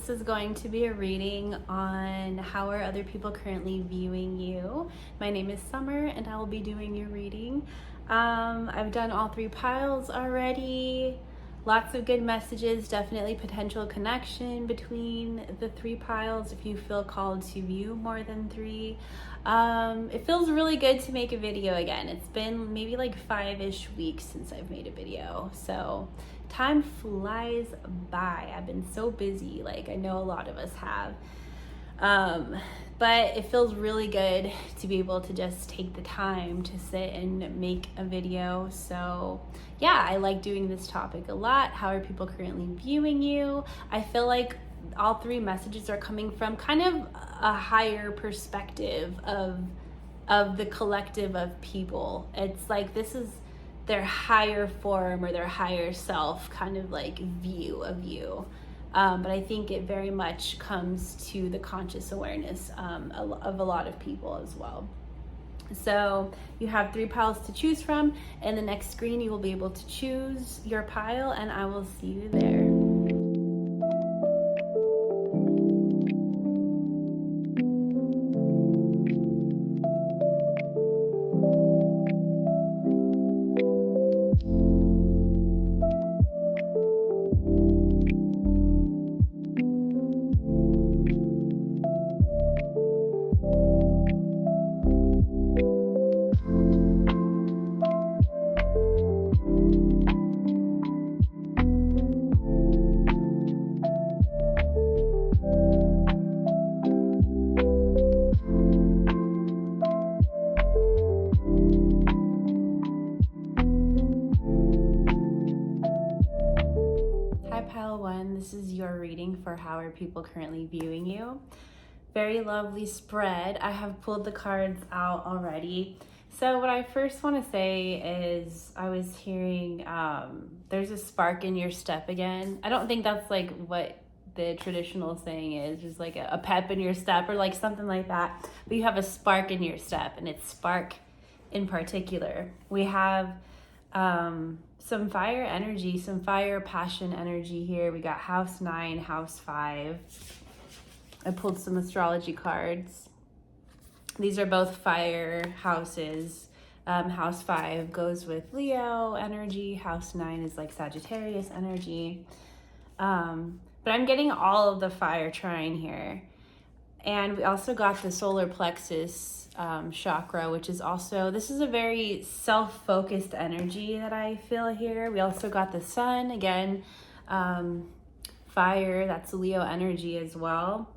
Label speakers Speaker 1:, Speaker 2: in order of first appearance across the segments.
Speaker 1: This is going to be a reading on how are other people currently viewing you. My name is Summer and I will be doing your reading. I've done all 3 piles already. Lots of good messages, definitely potential connection between the 3 piles if you feel called to view more than 3. It feels really good to make a video again. It's been maybe like 5-ish weeks since I've made a video, so time flies by. I've been so busy, like I know a lot of us have. But it feels really good to be able to just take the time to sit and make a video. So yeah, I like doing this topic a lot. How are people currently viewing you? I feel like all 3 messages are coming from kind of a higher perspective of the collective of people. It's like this is their higher form or their higher self kind of like view of you. But I think it very much comes to the conscious awareness of a lot of people as well. So you have 3 piles to choose from. In the next screen, you will be able to choose your pile, and I will see you there. Pile 1, this is your reading for how are people currently viewing you. Very lovely spread. I have pulled the cards out already. So what I first want to say is I was hearing there's a spark in your step again. I don't think that's like what the traditional saying is, just like a pep in your step or like something like that. But you have a spark in your step, and it's spark in particular. We have some fire energy, some fire passion energy here. We got house 9, house 5. I pulled some astrology cards. These are both fire houses. House 5 goes with Leo energy. House 9 is like Sagittarius energy. But I'm getting all of the fire trine here. And we also got the solar plexus chakra, which is also, this is a very self-focused energy that I feel here. We also got the sun, again, fire, that's Leo energy as well.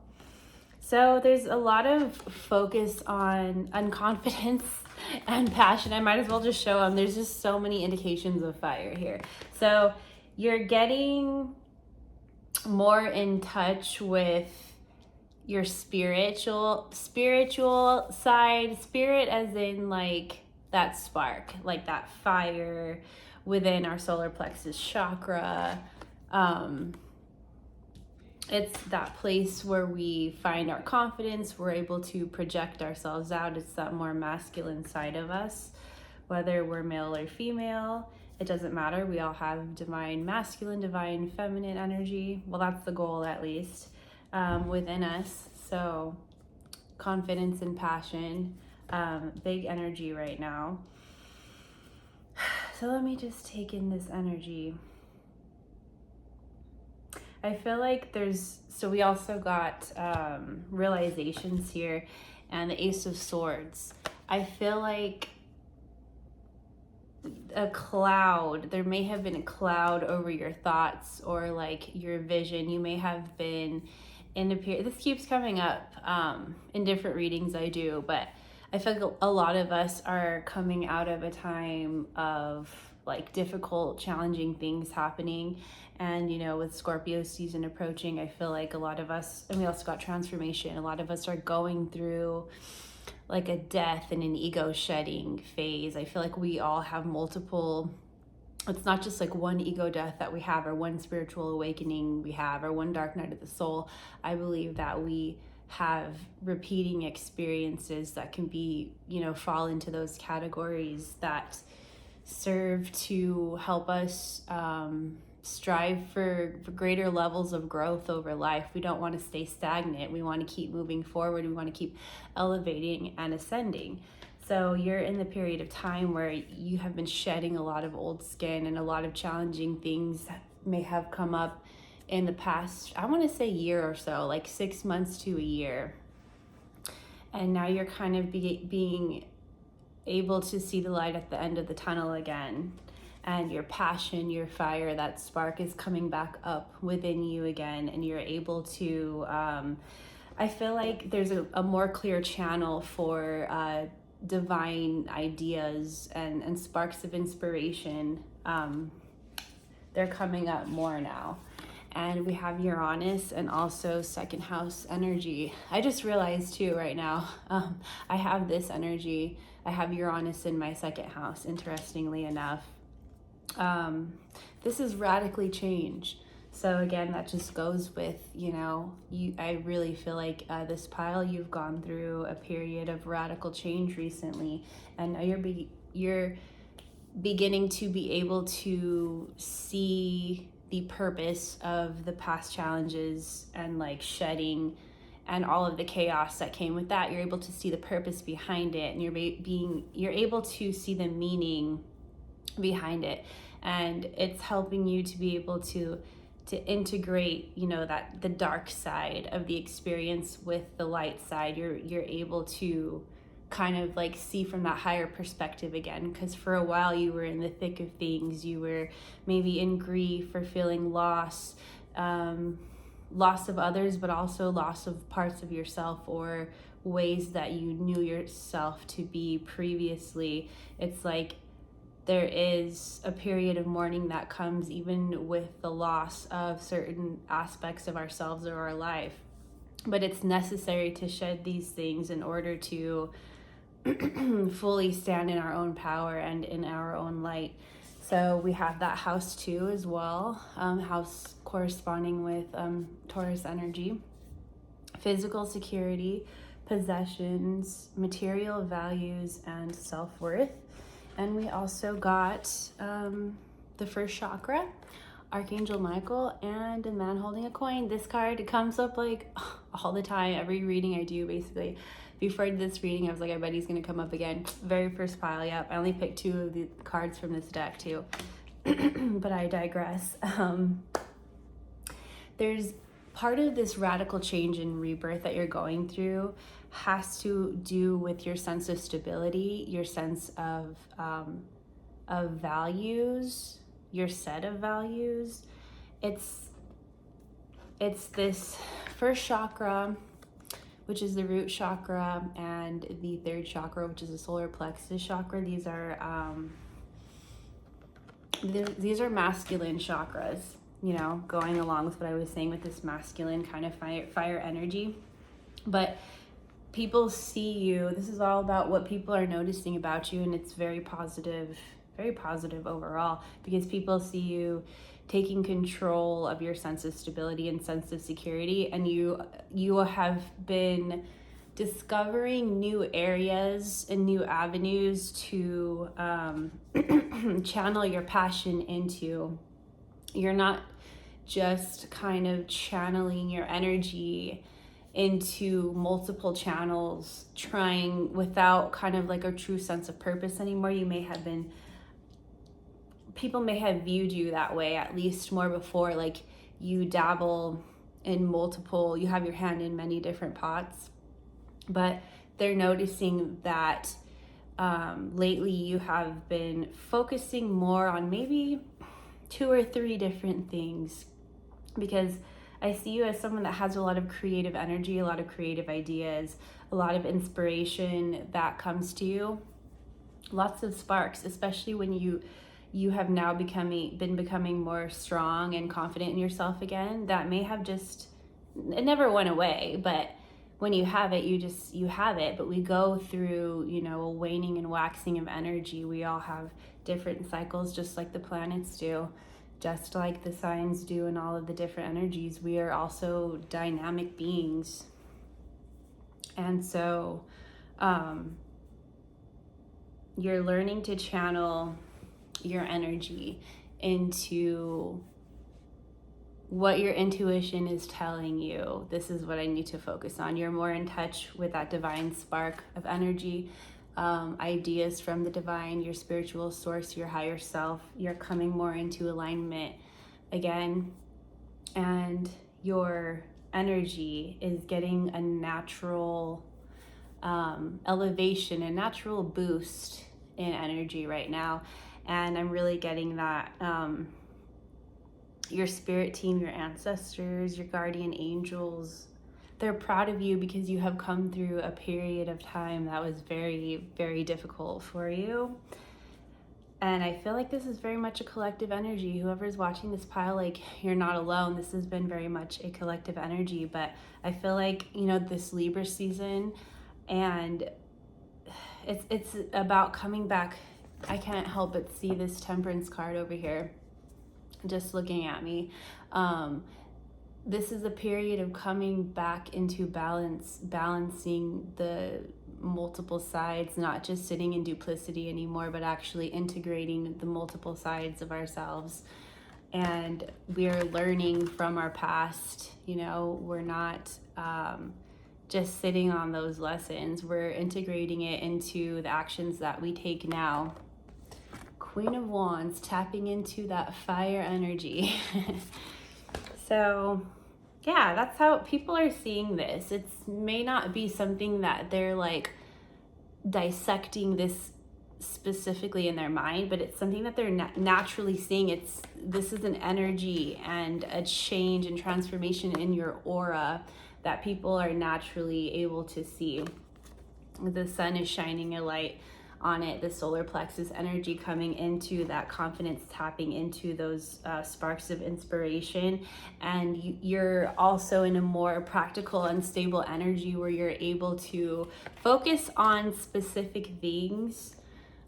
Speaker 1: So there's a lot of focus on confidence and passion. I might as well just show them. There's just so many indications of fire here. So you're getting more in touch with your spiritual side, spirit as in like that spark, like that fire within our solar plexus chakra. It's that place where we find our confidence, we're able to project ourselves out. It's that more masculine side of us, whether we're male or female, it doesn't matter. We all have divine masculine, divine feminine energy. Well, that's the goal at least. Within us. So confidence and passion, big energy right now. So let me just take in this energy. I feel like so we also got realizations here and the Ace of Swords. I feel like there may have been a cloud over your thoughts or like your vision. You may have been this keeps coming up in different readings I do, but I feel like a lot of us are coming out of a time of like difficult, challenging things happening. And, you know, with Scorpio season approaching, I feel like a lot of us, and we also got transformation, a lot of us are going through like a death and an ego shedding phase. I feel like we all have multiple, it's not just like one ego death that we have or one spiritual awakening we have or one dark night of the soul. I believe that we have repeating experiences that can be, you know, fall into those categories that serve to help us strive for greater levels of growth over life. We don't want to stay stagnant. We want to keep moving forward. We want to keep elevating and ascending. So you're in the period of time where you have been shedding a lot of old skin, and a lot of challenging things may have come up in the past, I want to say year or so, like 6 months to a year. And now you're kind of being able to see the light at the end of the tunnel again. And your passion, your fire, that spark is coming back up within you again. And you're able to, I feel like there's a more clear channel for divine ideas and sparks of inspiration. They're coming up more now. And we have Uranus and also second house energy. I just realized too right now, I have this energy. I have Uranus in my second house, interestingly enough. This is radically change. So again, that just goes with, I really feel like this pile, you've gone through a period of radical change recently, and you're beginning to be able to see the purpose of the past challenges and like shedding and all of the chaos that came with that. You're able to see the purpose behind it, and you're able to see the meaning behind it, and it's helping you to be able to integrate, that the dark side of the experience with the light side. You're able to kind of like see from that higher perspective again, because for a while you were in the thick of things. You were maybe in grief or feeling loss of others, but also loss of parts of yourself or ways that you knew yourself to be previously. It's like there is a period of mourning that comes even with the loss of certain aspects of ourselves or our life. But it's necessary to shed these things in order to fully stand in our own power and in our own light. So we have that house 2 as well, house corresponding with Taurus energy, physical security, possessions, material values, and self-worth. And we also got the first chakra, Archangel Michael, and a man holding a coin. This card comes up like all the time, every reading I do basically. Before I did this reading, I was like, I bet he's gonna come up again. Very first pile, yep. I only picked 2 of the cards from this deck too. But I digress. There's part of this radical change and rebirth that you're going through has to do with your sense of stability, your sense of values, your set of values. It's this first chakra, which is the root chakra, and the third chakra, which is the solar plexus chakra. These are masculine chakras, going along with what I was saying with this masculine kind of fire energy. But people see you, this is all about what people are noticing about you, and it's very positive overall, because people see you taking control of your sense of stability and sense of security, and you have been discovering new areas and new avenues to channel your passion into. You're not just kind of channeling your energy into multiple channels, trying without kind of like a true sense of purpose anymore. People may have viewed you that way, at least more before, like you dabble in multiple, you have your hand in many different pots, but they're noticing that lately you have been focusing more on maybe 2 or 3 different things, because I see you as someone that has a lot of creative energy, a lot of creative ideas, a lot of inspiration that comes to you, lots of sparks, especially when you have now been becoming more strong and confident in yourself again. That may have it never went away, but when you have it, you have it. But we go through, a waning and waxing of energy. We all have different cycles, just like the planets do, just like the signs do, and all of the different energies. We are also dynamic beings. And so you're learning to channel your energy into what your intuition is telling you. This is what I need to focus on. You're more in touch with that divine spark of energy, ideas from the divine, your spiritual source, your higher self. You're coming more into alignment again, and your energy is getting a natural elevation, a natural boost in energy right now. And I'm really getting that your spirit team, your ancestors, your guardian angels, they're proud of you because you have come through a period of time that was very, very difficult for you. And I feel like this is very much a collective energy. Whoever's watching this pile, like, you're not alone. This has been very much a collective energy. But I feel like, you know, this Libra season, and it's about coming back. I can't help but see this Temperance card over here just looking at me. This is a period of coming back into balance, balancing the multiple sides, not just sitting in duplicity anymore, but actually integrating the multiple sides of ourselves. And we're learning from our past, you know, we're not just sitting on those lessons, we're integrating it into the actions that we take now. Queen of Wands, tapping into that fire energy. So yeah, that's how people are seeing this. It may not be something that they're like dissecting this specifically in their mind, but it's something that they're naturally seeing. This is an energy and a change and transformation in your aura that people are naturally able to see. The sun is shining a light on it, the solar plexus energy coming into that confidence, tapping into those sparks of inspiration. And you're also in a more practical and stable energy where you're able to focus on specific things,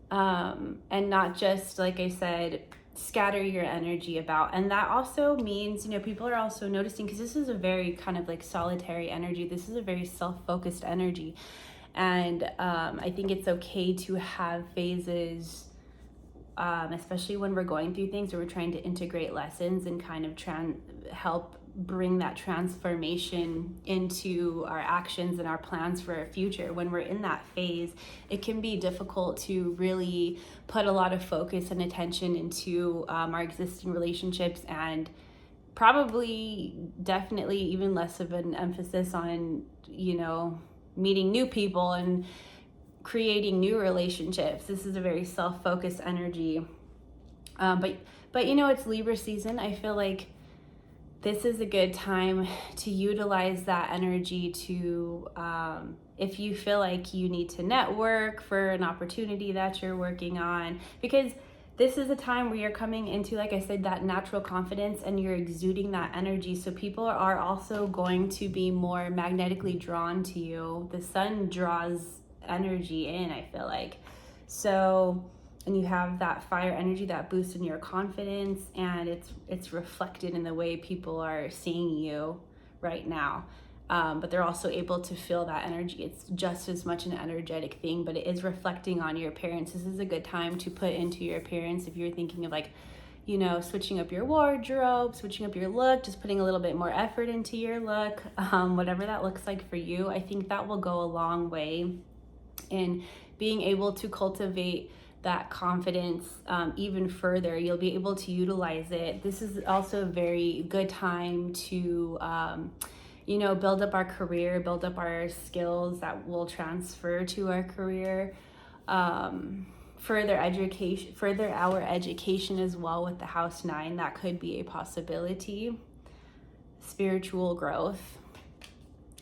Speaker 1: and not just, like I said, scatter your energy about. And that also means, you know, people are also noticing, because this is a very kind of like solitary energy. This is a very self-focused energy. And I think it's okay to have phases, especially when we're going through things or we're trying to integrate lessons and kind of help bring that transformation into our actions and our plans for our future. When we're in that phase, it can be difficult to really put a lot of focus and attention into our existing relationships, and probably definitely even less of an emphasis on, you know, meeting new people and creating new relationships. This is a very self-focused energy. But you know, it's Libra season. I feel like this is a good time to utilize that energy to, if you feel like you need to network for an opportunity that you're working on, because this is a time where you're coming into, like I said, that natural confidence, and you're exuding that energy. So people are also going to be more magnetically drawn to you. The sun draws energy in, I feel like. So, and you have that fire energy, that boost in your confidence, and it's reflected in the way people are seeing you right now. But they're also able to feel that energy. It's just as much an energetic thing, but it is reflecting on your appearance. This is a good time to put into your appearance if you're thinking of, like, you know, switching up your wardrobe, switching up your look, just putting a little bit more effort into your look, whatever that looks like for you. I think that will go a long way in being able to cultivate that confidence even further. You'll be able to utilize it. This is also a very good time to you know, build up our career, build up our skills that will transfer to our career, further our education as well with the house 9. That could be a possibility. Spiritual growth.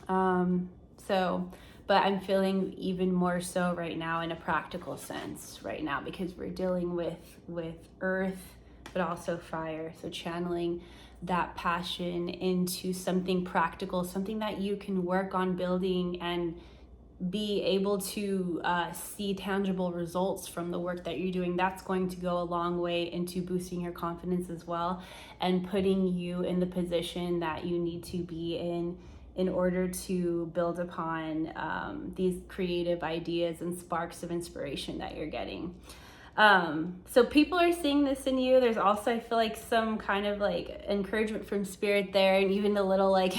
Speaker 1: But I'm feeling even more so right now in a practical sense right now, because we're dealing with earth, but also fire. So channeling that passion into something practical, something that you can work on building and be able to see tangible results from the work that you're doing. That's going to go a long way into boosting your confidence as well, and putting you in the position that you need to be in order to build upon these creative ideas and sparks of inspiration that you're getting. So people are seeing this in you. There's also, I feel like, some kind of like encouragement from spirit there, and even a little like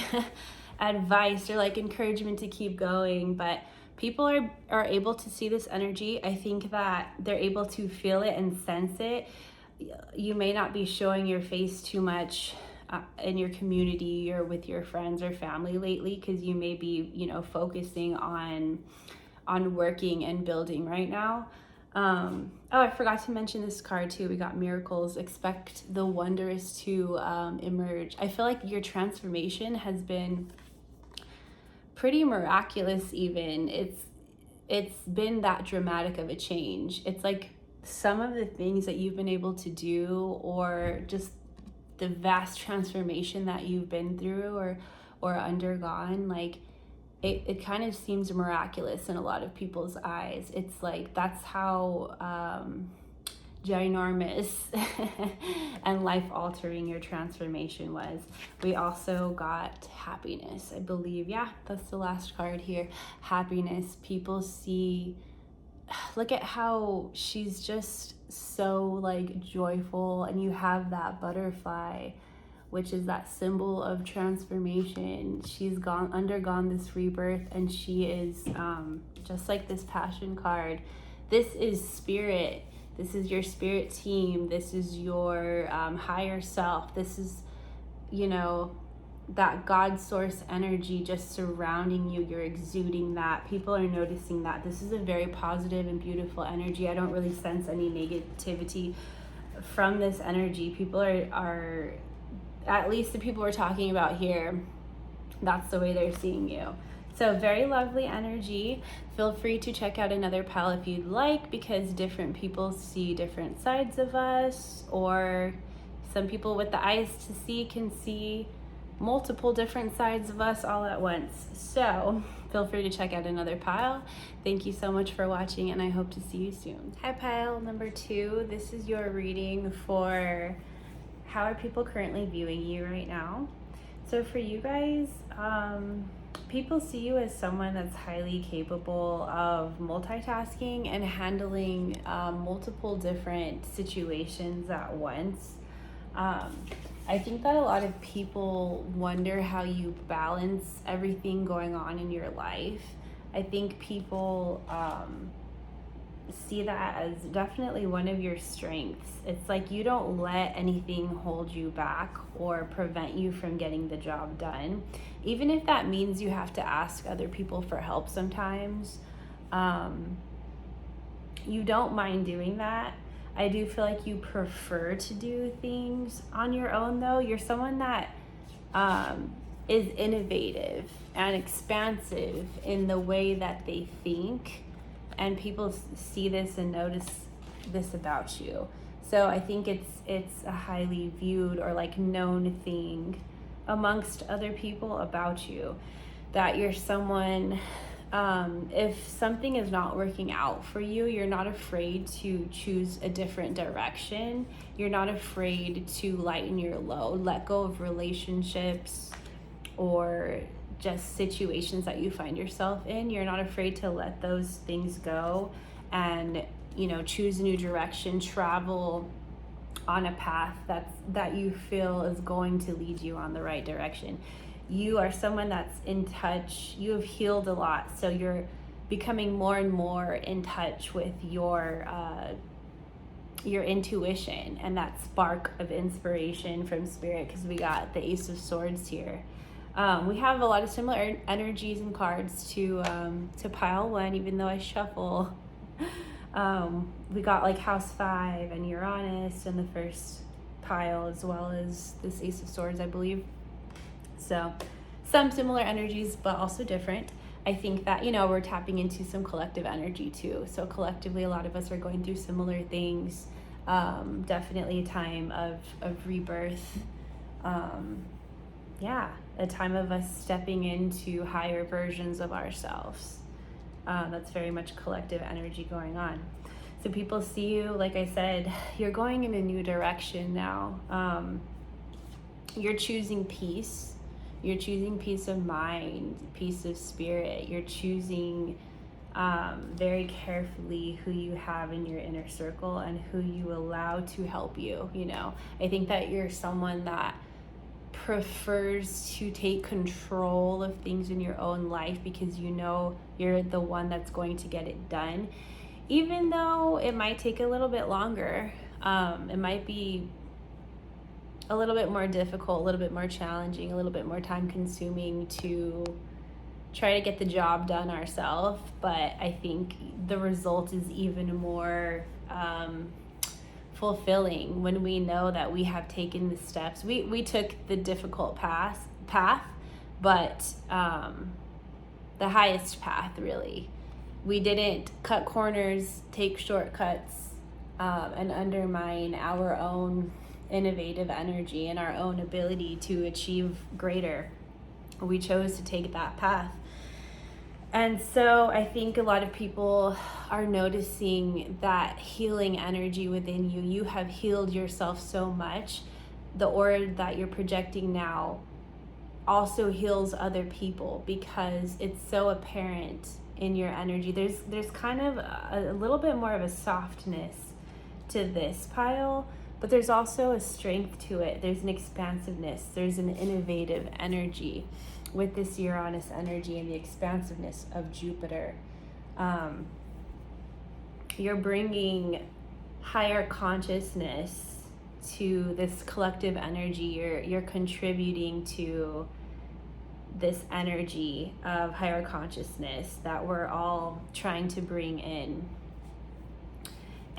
Speaker 1: advice or like encouragement to keep going. But people are able to see this energy. I think that they're able to feel it and sense it. You may not be showing your face too much in your community or with your friends or family lately, because you may be, focusing on working and building right now. I forgot to mention this card too. We got miracles. Expect the wondrous to emerge. I feel like your transformation has been pretty miraculous. Even it's been that dramatic of a change. It's like some of the things that you've been able to do, or just the vast transformation that you've been through or undergone, like it kind of seems miraculous in a lot of people's eyes. It's like that's how ginormous and life-altering your transformation was. We also got happiness, I believe. Yeah, that's the last card here. Happiness. People see, look at how she's just so like joyful, and you have that butterfly, which is that symbol of transformation. She's undergone this rebirth, and she is just like this passion card. This is spirit. This is your spirit team. This is your higher self. This is, that God source energy just surrounding you. You're exuding that. People are noticing that. This is a very positive and beautiful energy. I don't really sense any negativity from this energy. People are at least the people we're talking about here, that's the way they're seeing you. So very lovely energy. Feel free to check out another pile if you'd like, because different people see different sides of us, or some people with the eyes to see can see multiple different sides of us all at once. So feel free to check out another pile. Thank you so much for watching, and I hope to see you soon. Hi, pile number 2. This is your reading for how are people currently viewing you right now. So for you guys, people see you as someone that's highly capable of multitasking and handling multiple different situations at once. I think that a lot of people wonder how you balance everything going on in your life. I think people see that as definitely one of your strengths. It's like you don't let anything hold you back or prevent you from getting the job done, even if that means you have to ask other people for help sometimes. You don't mind doing that. I do feel like you prefer to do things on your own, though. You're someone that is innovative and expansive in the way that they think, and people see this and notice this about you. So I think it's a highly viewed or like known thing amongst other people about you, that you're someone, if something is not working out for you, you're not afraid to choose a different direction. You're not afraid to lighten your load, let go of relationships or just situations that you find yourself in. You're not afraid to let those things go and, choose a new direction, travel on a path that you feel is going to lead you on the right direction. You are someone that's in touch. You have healed a lot, so you're becoming more and more in touch with your intuition and that spark of inspiration from spirit, because we got the Ace of Swords here. We have a lot of similar energies and cards to pile 1, even though I shuffle. We got like House 5 and Uranus in the first pile, as well as this Ace of Swords, I believe. So some similar energies, but also different. I think that, we're tapping into some collective energy too. So collectively, a lot of us are going through similar things. Definitely a time of rebirth. A time of us stepping into higher versions of ourselves. That's very much collective energy going on. So people see you, like I said, you're going in a new direction now. You're choosing peace. You're choosing peace of mind, peace of spirit. You're choosing very carefully who you have in your inner circle and who you allow to help you. I think that you're someone that prefers to take control of things in your own life because you're the one that's going to get it done, even though it might take a little bit longer. It might be a little bit more difficult, a little bit more challenging, a little bit more time consuming to try to get the job done ourselves, but I think the result is even more fulfilling when we know that we have taken the steps. We took the difficult path, but the highest path, really. We didn't cut corners, take shortcuts, and undermine our own innovative energy and our own ability to achieve greater. We chose to take that path. And so I think a lot of people are noticing that healing energy within you. You have healed yourself so much. The aura that you're projecting now also heals other people because it's so apparent in your energy. There's kind of a little bit more of a softness to this pile, but there's also a strength to it. There's an expansiveness. There's an innovative energy with this Uranus energy and the expansiveness of Jupiter. You're bringing higher consciousness to this collective energy. You're contributing to this energy of higher consciousness that we're all trying to bring in.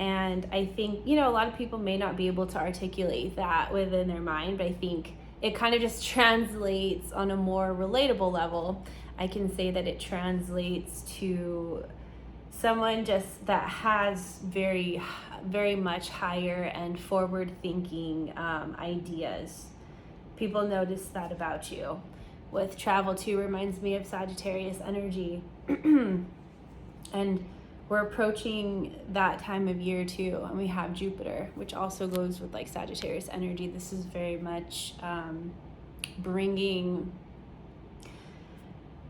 Speaker 1: And I think, a lot of people may not be able to articulate that within their mind, but I think it kind of just translates on a more relatable level. I can say that it translates to someone just that has very, very much higher and forward thinking ideas. People notice that about you. With travel too, reminds me of Sagittarius energy. And we're approaching that time of year too, and we have Jupiter, which also goes with like Sagittarius energy. This is very much bringing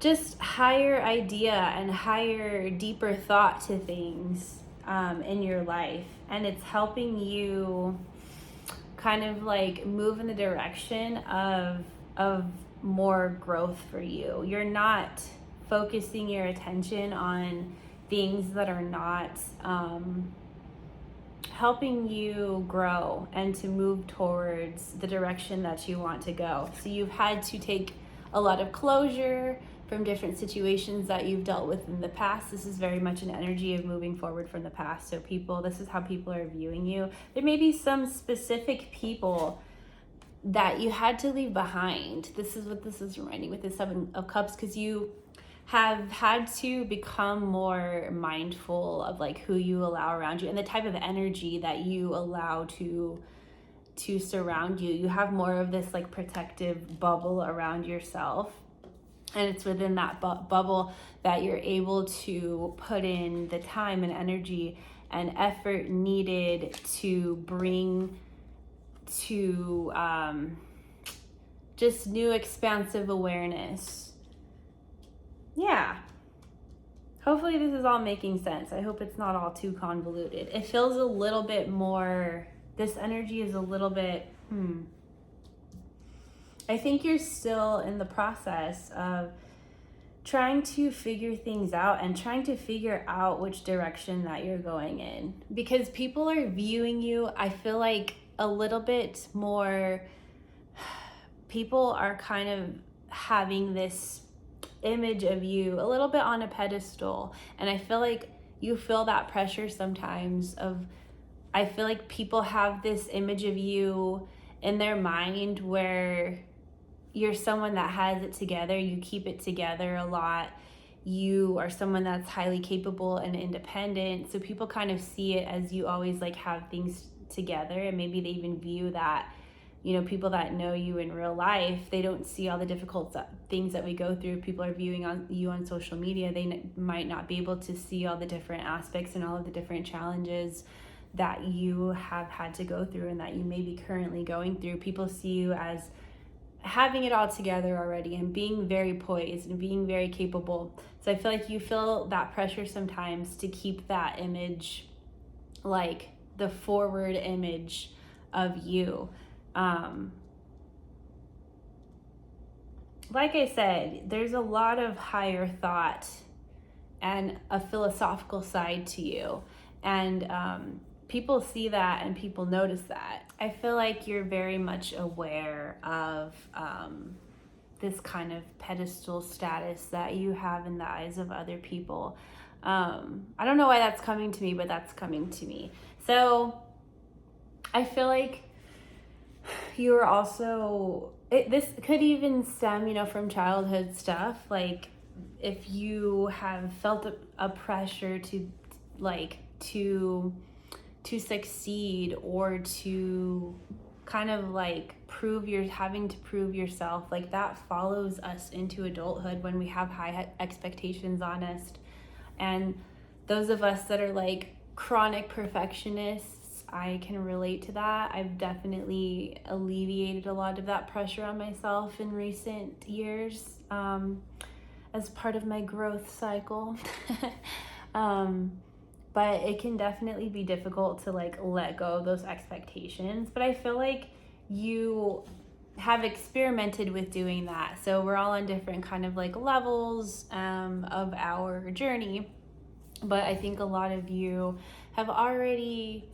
Speaker 1: just higher idea and higher, deeper thought to things in your life, and it's helping you kind of like move in the direction of more growth for you. You're not focusing your attention on things that are not helping you grow and to move towards the direction that you want to go. So you've had to take a lot of closure from different situations that you've dealt with in the past. This is very much an energy of moving forward from the past. So this is how people are viewing you. There may be some specific people that you had to leave behind. This is what this is reminding with the Seven of Cups, because you have had to become more mindful of like who you allow around you and the type of energy that you allow to surround you. You have more of this like protective bubble around yourself, and it's within that bubble that you're able to put in the time and energy and effort needed to bring to just new expansive awareness. Yeah. Hopefully this is all making sense. I hope it's not all too convoluted. It feels a little bit more, this energy is a little bit, I think you're still in the process of trying to figure things out and trying to figure out which direction that you're going in. Because people are viewing you, I feel like a little bit more, people are kind of having this image of you a little bit on a pedestal, and I feel like you feel that pressure sometimes I feel like people have this image of you in their mind where you're someone that has it together, you keep it together a lot, you are someone that's highly capable and independent, so people kind of see it as you always like have things together, and maybe they even view that, people that know you in real life, they don't see all the difficult things that we go through. People are viewing you on social media. They might not be able to see all the different aspects and all of the different challenges that you have had to go through and that you may be currently going through. People see you as having it all together already and being very poised and being very capable. So I feel like you feel that pressure sometimes to keep that image, like the forward image of you. Like I said, there's a lot of higher thought and a philosophical side to you. And people see that and people notice that. I feel like you're very much aware of this kind of pedestal status that you have in the eyes of other people. I don't know why that's coming to me, but that's coming to me. So I feel like you are also, this could even stem, from childhood stuff. Like if you have felt a pressure to succeed, or to kind of like having to prove yourself, like that follows us into adulthood when we have high expectations on us. And those of us that are like chronic perfectionists, I can relate to that. I've definitely alleviated a lot of that pressure on myself in recent years, as part of my growth cycle. But it can definitely be difficult to like let go of those expectations. But I feel like you have experimented with doing that. So we're all on different kind of like levels of our journey. But I think a lot of you have already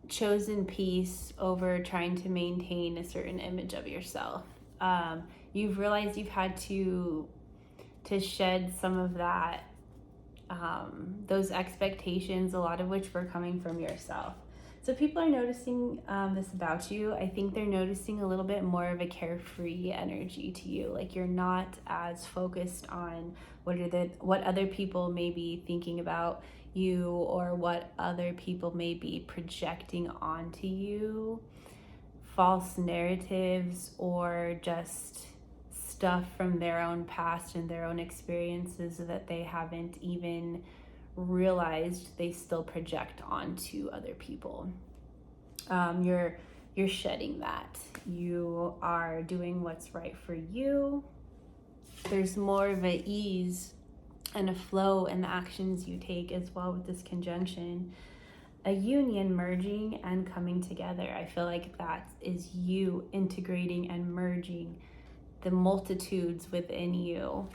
Speaker 1: chosen peace over trying to maintain a certain image of yourself. You've realized you've had to shed some of that, those expectations, a lot of which were coming from yourself. So people are noticing this about you. I think they're noticing a little bit more of a carefree energy to you. Like you're not as focused on what other people may be thinking about you, or what other people may be projecting onto you, false narratives, or just stuff from their own past and their own experiences that they haven't even realized they still project onto other people. You're shedding that. You are doing what's right for you. There's more of an ease and a flow in the actions you take as well with this conjunction. A union merging and coming together. I feel like that is you integrating and merging the multitudes within you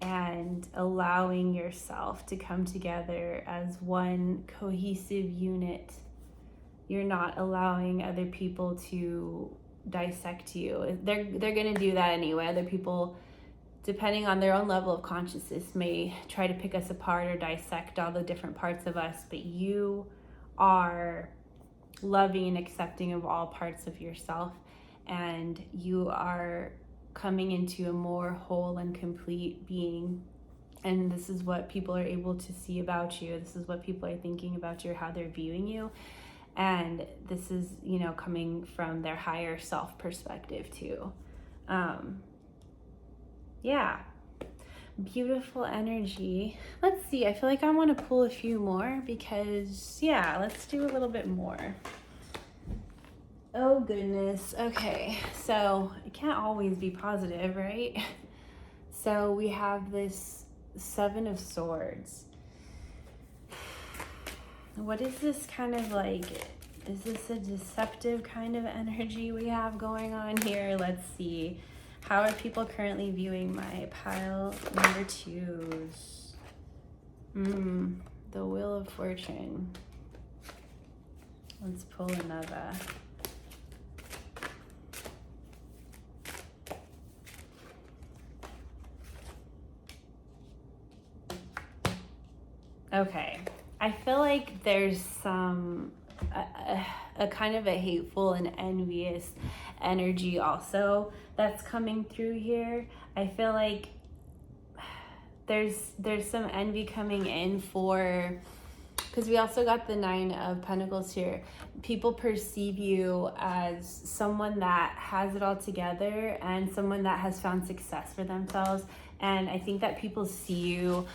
Speaker 1: and allowing yourself to come together as one cohesive unit. You're not allowing other people to dissect you. They're going to do that anyway. Other people, depending on their own level of consciousness, may try to pick us apart or dissect all the different parts of us, but you are loving and accepting of all parts of yourself, and you are coming into a more whole and complete being. And this is what people are able to see about you. This is what people are thinking about you, how they're viewing you. And this is, coming from their higher self perspective too. Yeah. Beautiful energy. Let's see. I feel like I want to pull a few more because, let's do a little bit more. Oh goodness. Okay, so it can't always be positive, right? So we have this Seven of Swords. What is this kind of like? Is this a deceptive kind of energy we have going on here? Let's see. How are people currently viewing my pile number 2s? The Wheel of Fortune. Let's pull another. Okay, I feel like there's a kind of a hateful and envious energy also that's coming through here. I feel like there's some envy coming in because we also got the 9 of Pentacles here. People perceive you as someone that has it all together and someone that has found success for themselves. And I think that people see you,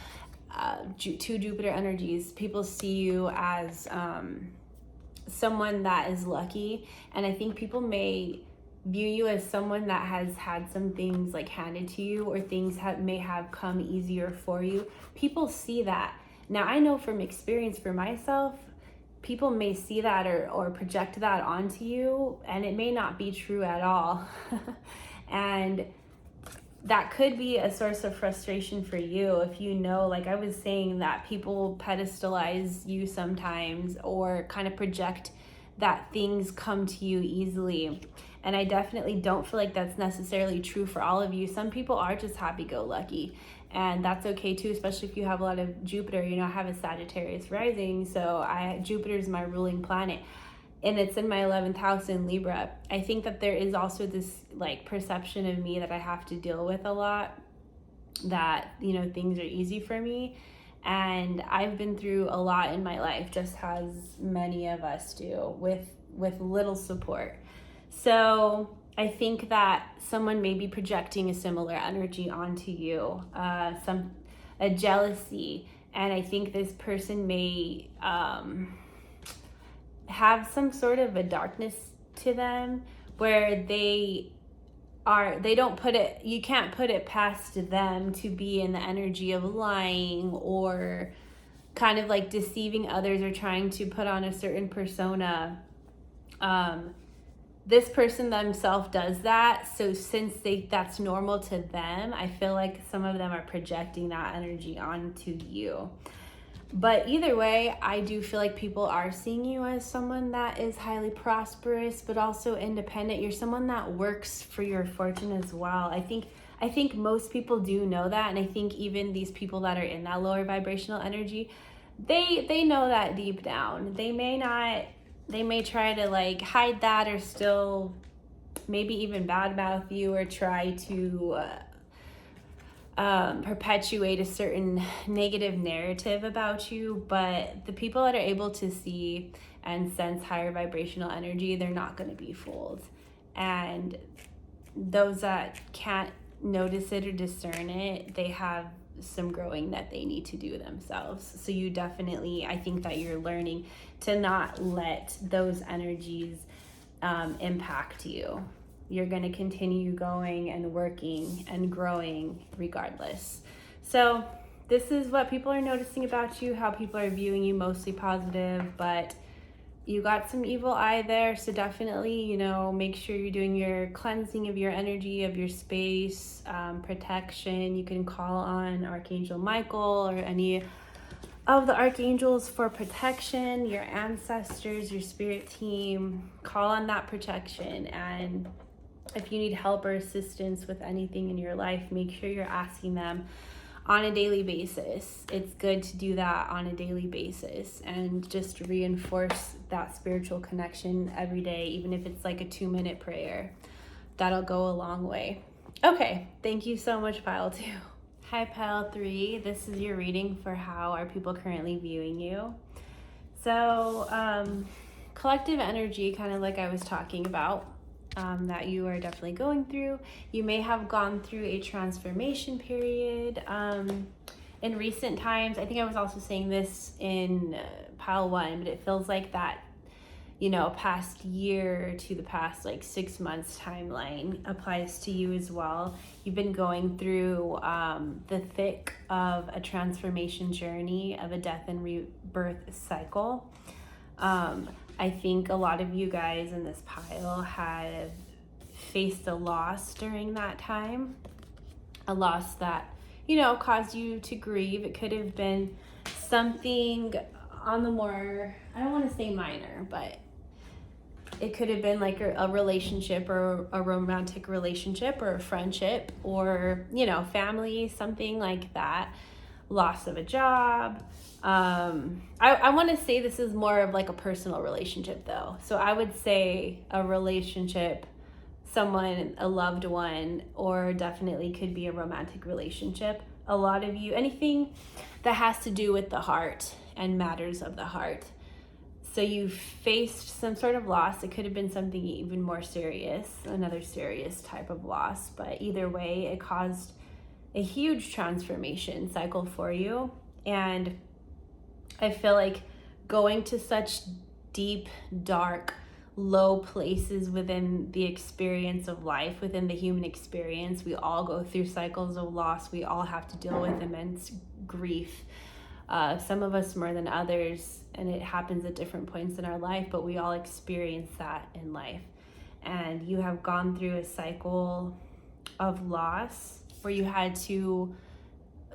Speaker 1: 2 Jupiter energies, people see you as someone that is lucky. And I think people may view you as someone that has had some things like handed to you, or things may have come easier for you. People see that. Now, I know from experience for myself, people may see that or project that onto you, and it may not be true at all. And that could be a source of frustration for you if you know, like I was saying, that people pedestalize you sometimes, or kind of project that things come to you easily. And I definitely don't feel like that's necessarily true for all of you. Some people are just happy-go-lucky, and that's okay too, especially if you have a lot of Jupiter. You know, I have a Sagittarius rising, so Jupiter is my ruling planet, and it's in my 11th house in Libra. I think that there is also this like perception of me that I have to deal with a lot, that, you know, things are easy for me. And I've been through a lot in my life, just as many of us do, with little support. So I think that someone may be projecting a similar energy onto you, a jealousy. And I think this person may have some sort of a darkness to them, where you can't put it past them to be in the energy of lying, or kind of like deceiving others, or trying to put on a certain persona. This person themselves does that. So since that's normal to them, I feel like some of them are projecting that energy onto you. But either way, I do feel like people are seeing you as someone that is highly prosperous, but also independent. You're someone that works for your fortune as well. I think most people do know that. And I think even these people that are in that lower vibrational energy, they know that deep down. They may try to like hide that, or still maybe even badmouth you, or try to perpetuate a certain negative narrative about you. But the people that are able to see and sense higher vibrational energy, they're not going to be fooled. And those that can't notice it or discern it, they have some growing that they need to do themselves. So you definitely, I think that you're learning to not let those energies impact you. You're going to continue going and working and growing regardless. So this is what people are noticing about you, how people are viewing you, mostly positive, but you got some evil eye there. So definitely, you know, make sure you're doing your cleansing of your energy, of your space, protection. You can call on Archangel Michael or any of the archangels for protection, your ancestors, your spirit team. Call on that protection. And if you need help or assistance with anything in your life, make sure you're asking them on a daily basis. It's good to do that on a daily basis and just reinforce that spiritual connection every day, even if it's like a 2-minute prayer. That'll go a long way. Okay, thank you so much, Pile 2. Hi, Pile 3. This is your reading for how are people currently viewing you. So, collective energy, kind of like I was talking about, that you are definitely going through. You may have gone through a transformation period in recent times. I think I was also saying this in Pile 1, but it feels like that, you know, past year to the past like 6 months timeline applies to you as well. You've been going through the thick of a transformation journey, of a death and rebirth cycle. I think a lot of you guys in this pile have faced a loss during that time, a loss that, you know, caused you to grieve. It could have been something on the more, I don't want to say minor, but it could have been like a relationship, or a romantic relationship, or a friendship, or, you know, family, something like that. Loss of a job. I want to say this is more of like a personal relationship though. So I would say a relationship, someone, a loved one, or definitely could be a romantic relationship. A lot of you, anything that has to do with the heart and matters of the heart. So you faced some sort of loss. It could have been something even more serious, another serious type of loss, but either way, it caused a huge transformation cycle for you. And I feel like going to such deep, dark low places within the experience of life, within the human experience. We all go through cycles of loss. We all have to deal with immense grief. Some of us more than others, and it happens at different points in our life, but we all experience that in life. And you have gone through a cycle of loss where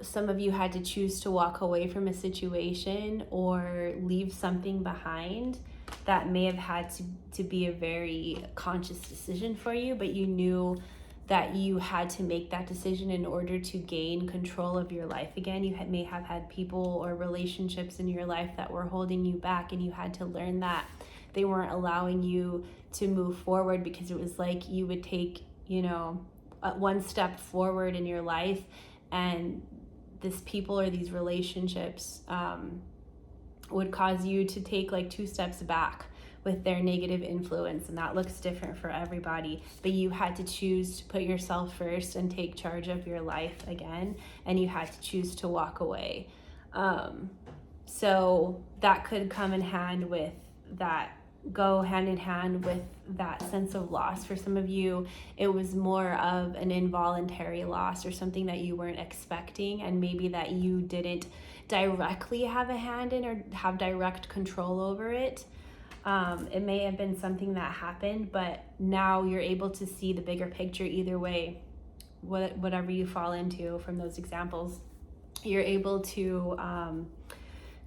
Speaker 1: some of you had to choose to walk away from a situation or leave something behind that may have had to be a very conscious decision for you, but you knew that you had to make that decision in order to gain control of your life again. You may have had people or relationships in your life that were holding you back, and you had to learn that they weren't allowing you to move forward, because it was like you would take, one step forward in your life, and this people or these relationships would cause you to take like 2 steps back with their negative influence, and that looks different for everybody, but you had to choose to put yourself first and take charge of your life again, and you had to choose to walk away. So that could come in hand with that, go hand in hand with that sense of loss. For some of you, it was more of an involuntary loss or something that you weren't expecting, and maybe that you didn't directly have a hand in or have direct control over it. It may have been something that happened, but now you're able to see the bigger picture either way. Whatever you fall into from those examples, you're able to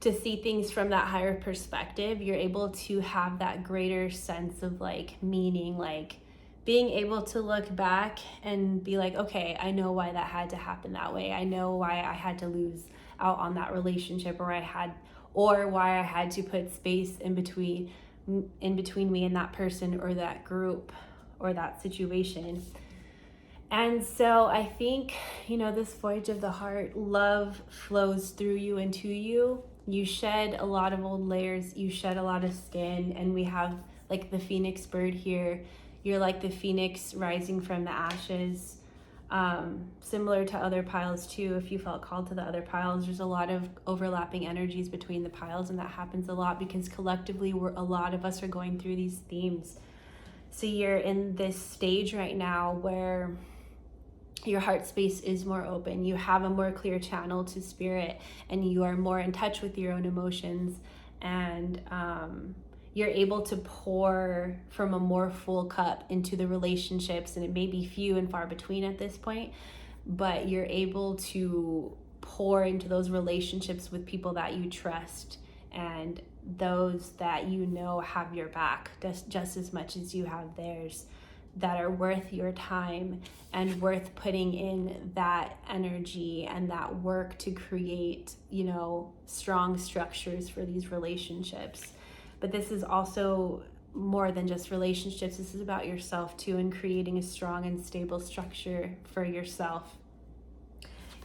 Speaker 1: see things from that higher perspective. You're able to have that greater sense of like meaning, like being able to look back and be like, okay, I know why that had to happen that way. I know why I had to lose out on that relationship, or why I had to put space in between me and that person or that group or that situation. And so I think, this voyage of the heart, love flows through you and to you. You shed a lot of old layers, you shed a lot of skin, and we have like the phoenix bird here. You're like the phoenix rising from the ashes. Similar to other piles too, if you felt called to the other piles, there's a lot of overlapping energies between the piles, and that happens a lot because collectively a lot of us are going through these themes. So you're in this stage right now where your heart space is more open. You have a more clear channel to spirit, and you are more in touch with your own emotions, and you're able to pour from a more full cup into the relationships, and it may be few and far between at this point, but you're able to pour into those relationships with people that you trust and those that have your back just as much as you have theirs, that are worth your time and worth putting in that energy and that work to create, strong structures for these relationships. But this is also more than just relationships. This is about yourself too, and creating a strong and stable structure for yourself.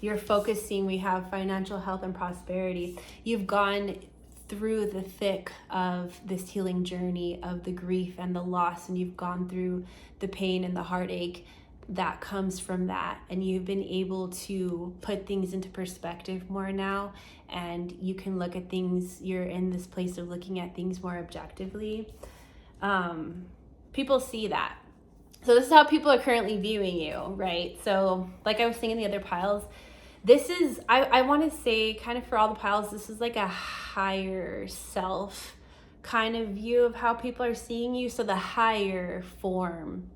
Speaker 1: You're focusing, we have financial health and prosperity. You've gone through the thick of this healing journey of the grief and the loss, and you've gone through the pain and the heartache that comes from that, and you've been able to put things into perspective more now, and you can look at things, you're in this place of looking at things more objectively. People see that. So this is how people are currently viewing you, right? So like I was saying in the other piles, this is, I want to say, kind of for all the piles, this is like a higher self kind of view of how people are seeing you. So the higher form,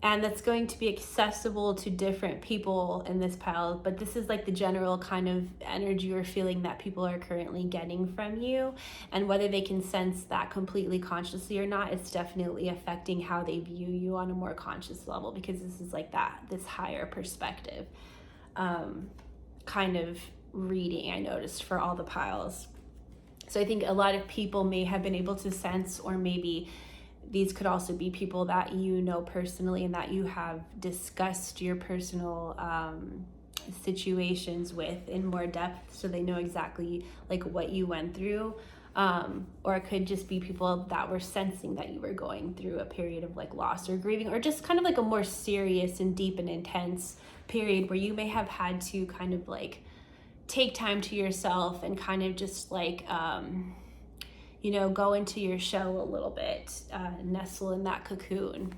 Speaker 1: and that's going to be accessible to different people in this pile, but this is like the general kind of energy or feeling that people are currently getting from you, and whether they can sense that completely consciously or not, it's definitely affecting how they view you on a more conscious level, because this is like this higher perspective kind of reading I noticed for all the piles. So I think a lot of people may have been able to sense, or maybe these could also be people that you know personally and that you have discussed your personal situations with in more depth, so they know exactly like what you went through. Or it could just be people that were sensing that you were going through a period of like loss or grieving, or just kind of like a more serious and deep and intense period where you may have had to kind of like take time to yourself and kind of just like go into your shell a little bit, nestle in that cocoon.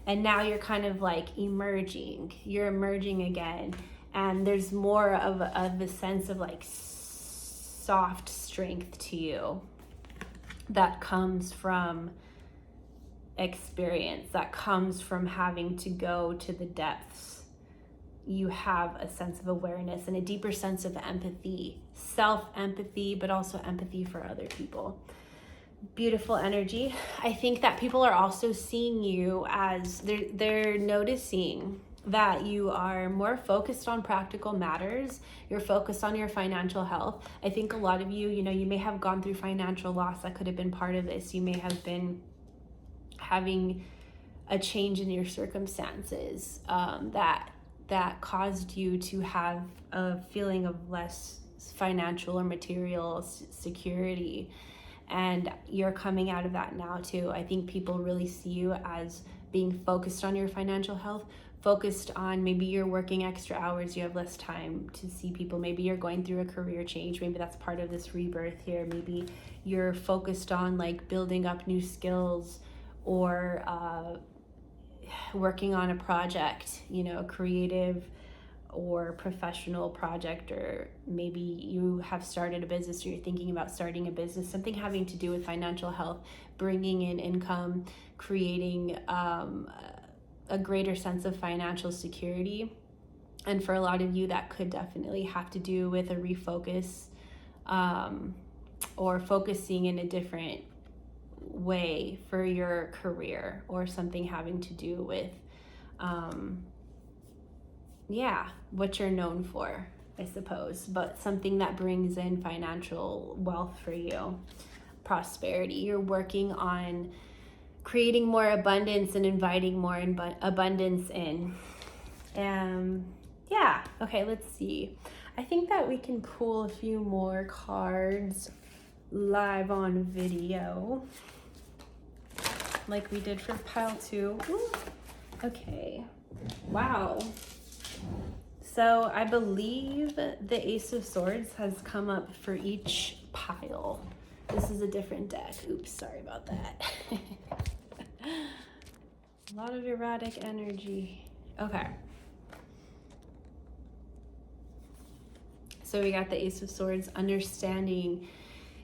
Speaker 1: And now you're kind of like emerging. You're emerging again. And there's more of a sense of like soft strength to you that comes from experience, that comes from having to go to the depths. You have a sense of awareness and a deeper sense of empathy, self-empathy, but also empathy for other people. Beautiful energy. I think that people are also seeing you as they're noticing that you are more focused on practical matters. You're focused on your financial health. I think a lot of you, you may have gone through financial loss. That could have been part of this. You may have been having a change in your circumstances that caused you to have a feeling of less financial or material security. And you're coming out of that now too. I think people really see you as being focused on your financial health, focused on maybe you're working extra hours, you have less time to see people. Maybe you're going through a career change. Maybe that's part of this rebirth here. Maybe you're focused on like building up new skills or working on a project, creative or professional project, or maybe you have started a business or you're thinking about starting a business, something having to do with financial health, bringing in income, creating a greater sense of financial security. And for a lot of you, that could definitely have to do with a refocus or focusing in a different way for your career, or something having to do with what you're known for, I suppose, but something that brings in financial wealth for you, prosperity. You're working on creating more abundance and inviting more abundance in. Okay, let's see. I think that we can pull a few more cards live on video like we did for pile 2. Ooh. Okay, wow. So I believe the Ace of Swords has come up for each pile. This is a different deck. Oops, sorry about that. A lot of erratic energy. Okay. So we got the Ace of Swords, understanding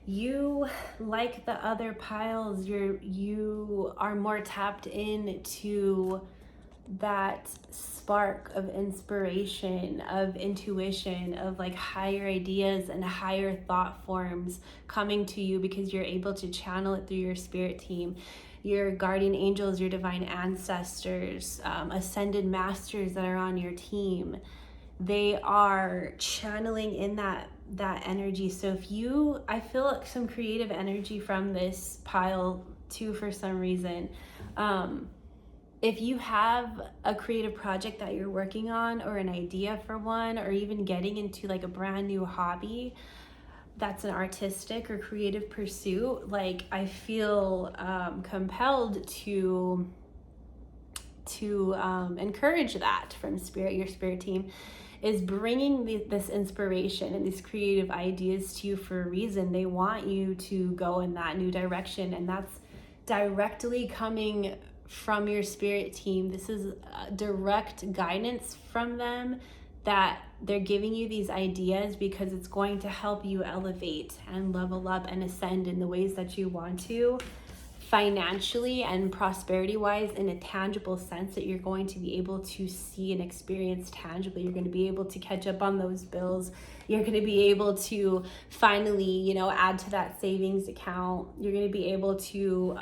Speaker 1: you, like the other piles, you are more tapped into that spark of inspiration, of intuition, of like higher ideas and higher thought forms coming to you because you're able to channel it through your spirit team, your guardian angels, your divine ancestors, ascended masters that are on your team. They are channeling in that energy. So I feel like some creative energy from this pile too for some reason. If you have a creative project that you're working on, or an idea for one, or even getting into like a brand new hobby that's an artistic or creative pursuit, like I feel compelled to encourage that from spirit. Your spirit team is bringing this inspiration and these creative ideas to you for a reason. They want you to go in that new direction, and that's directly coming from your spirit team. This is direct guidance from them, that they're giving you these ideas because it's going to help you elevate and level up and ascend in the ways that you want to, financially and prosperity wise, in a tangible sense that you're going to be able to see and experience tangibly. You're going to be able to catch up on those bills. You're going to be able to finally, add to that savings account. You're going to be able to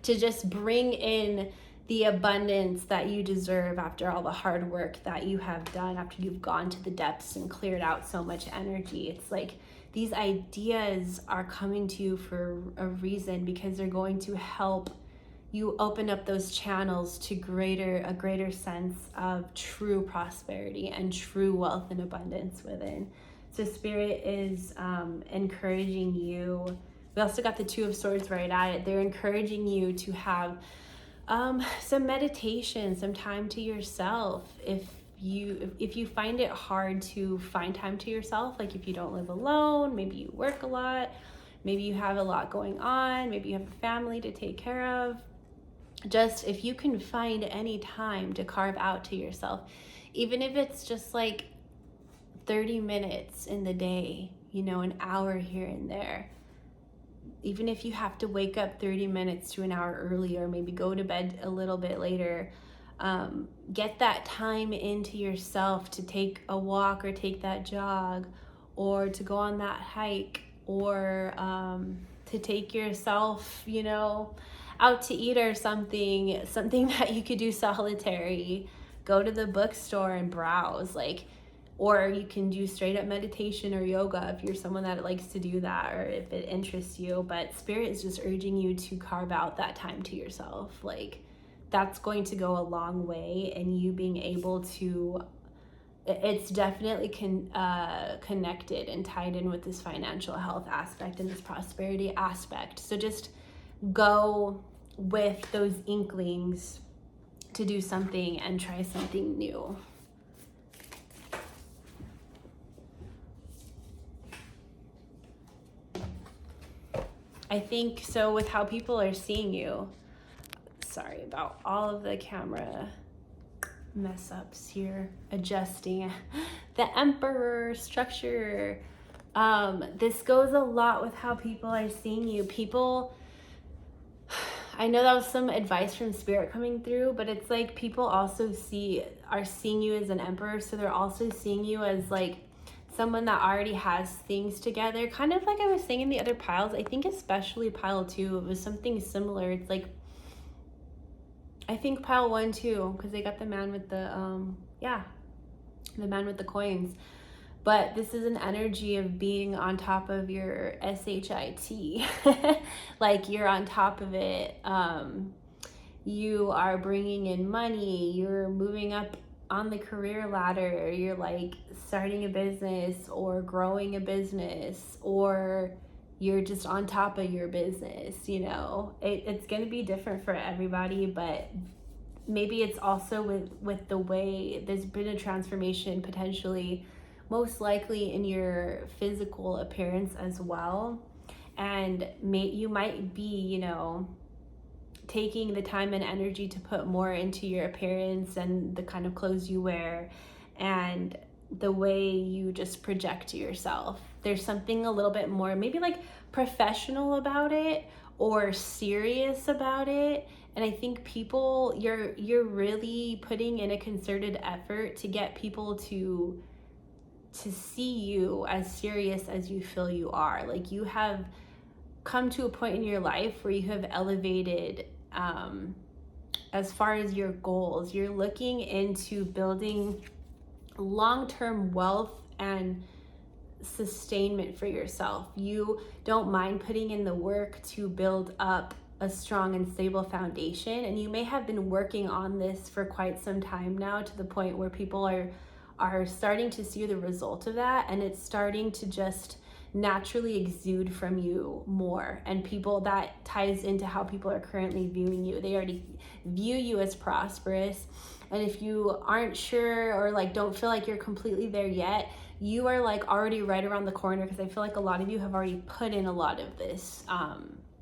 Speaker 1: just bring in the abundance that you deserve after all the hard work that you have done, after you've gone to the depths and cleared out so much energy. It's like these ideas are coming to you for a reason, because they're going to help you open up those channels to a greater sense of true prosperity and true wealth and abundance within. So Spirit is encouraging you. We also got the Two of Swords right at it. They're encouraging you to have some meditation, some time to yourself. If you find it hard to find time to yourself, like if you don't live alone, maybe you work a lot, Maybe you have a lot going on. Maybe you have a family to take care of. Just if you can find any time to carve out to yourself, even if it's just like 30 minutes in the day, you know, an hour here and there. Even if you have to wake up 30 minutes to an hour earlier, maybe go to bed a little bit later, get that time into yourself to take a walk or take that jog or to go on that hike or to take yourself, you know, out to eat or something that you could do solitary. Go to the bookstore and browse, like, or you can do straight up meditation or yoga if you're someone that likes to do that or if it interests you. But Spirit is just urging you to carve out that time to yourself. Like, that's going to go a long way in you being able to, it's definitely connected and tied in with this financial health aspect and this prosperity aspect. So just go with those inklings to do something and try something new. I think so with how people are seeing you. Sorry about all of the camera mess ups here. Adjusting the Emperor structure. This goes a lot with how people are seeing you. People, I know that was some advice from Spirit coming through, but it's like people also are seeing you as an Emperor, so they're also seeing you as like someone that already has things together, kind of like I was saying in the other piles. I think especially pile 2, it was something similar. It's like, I think pile 1 too, because they got the man with the the man with the coins. But this is an energy of being on top of your SHIT. Like, you're on top of it. You are bringing in money. You're moving up on the career ladder. You're like starting a business or growing a business, or you're just on top of your business. You know, it's going to be different for everybody, but maybe it's also with the way there's been a transformation, potentially most likely in your physical appearance as well. And you might be, you know, taking the time and energy to put more into your appearance and the kind of clothes you wear and the way you just project yourself. There's something a little bit more maybe like professional about it or serious about it. And I think people, you're really putting in a concerted effort to get people to see you as serious as you feel you are. Like, you have come to a point in your life where you have elevated as far as your goals. You're looking into building long-term wealth and sustainment for yourself. You don't mind putting in the work to build up a strong and stable foundation, and you may have been working on this for quite some time now, to the point where people are starting to see the result of that, and it's starting to just naturally exude from you more. And people, that ties into how people are currently viewing you. They already view you as prosperous, and if you aren't sure or like don't feel like you're completely there yet, you are like already right around the corner, because I feel like a lot of you have already put in a lot of this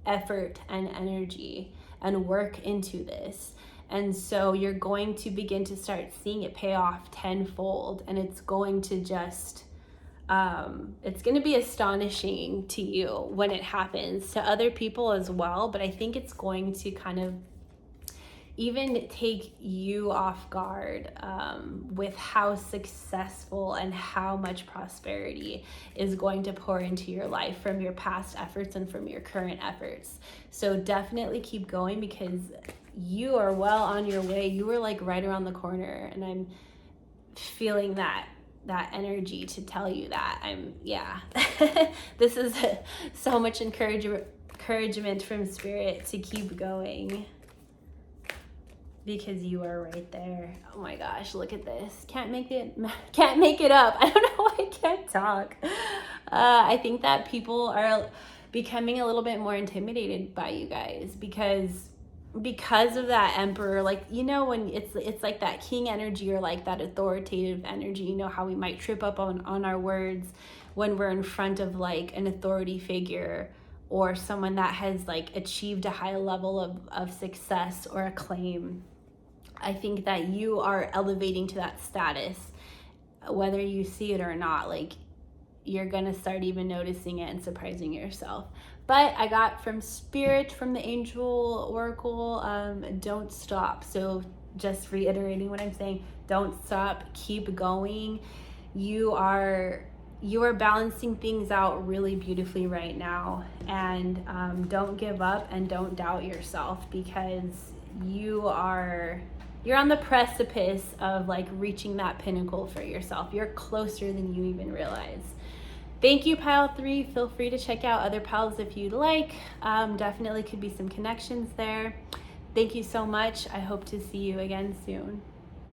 Speaker 1: effort and energy and work into this. And so you're going to begin to start seeing it pay off tenfold, and it's going to just it's going to be astonishing to you when it happens, to other people as well. But I think it's going to kind of even take you off guard with how successful and how much prosperity is going to pour into your life from your past efforts and from your current efforts. So definitely keep going, because you are well on your way. You are like right around the corner, and I'm feeling that energy to tell you that. This is so much encouragement from Spirit to keep going, because you are right there. Oh my gosh, look at this. Can't make it up. I don't know why I can't talk. I think that people are becoming a little bit more intimidated by you guys, because of that Emperor. Like, you know, when it's like that king energy, or like that authoritative energy. You know how we might trip up on our words when we're in front of like an authority figure, or someone that has like achieved a high level of success or acclaim. I think that you are elevating to that status, whether you see it or not. Like, you're gonna start even noticing it and surprising yourself. But I got from Spirit, from the Angel Oracle, don't stop. So just reiterating what I'm saying, don't stop, keep going. You are balancing things out really beautifully right now, and don't give up and don't doubt yourself, because you're on the precipice of like reaching that pinnacle for yourself. You're closer than you even realize. Thank you, Pile 3. Feel free to check out other piles if you'd like. Definitely could be some connections there. Thank you so much. I hope to see you again soon.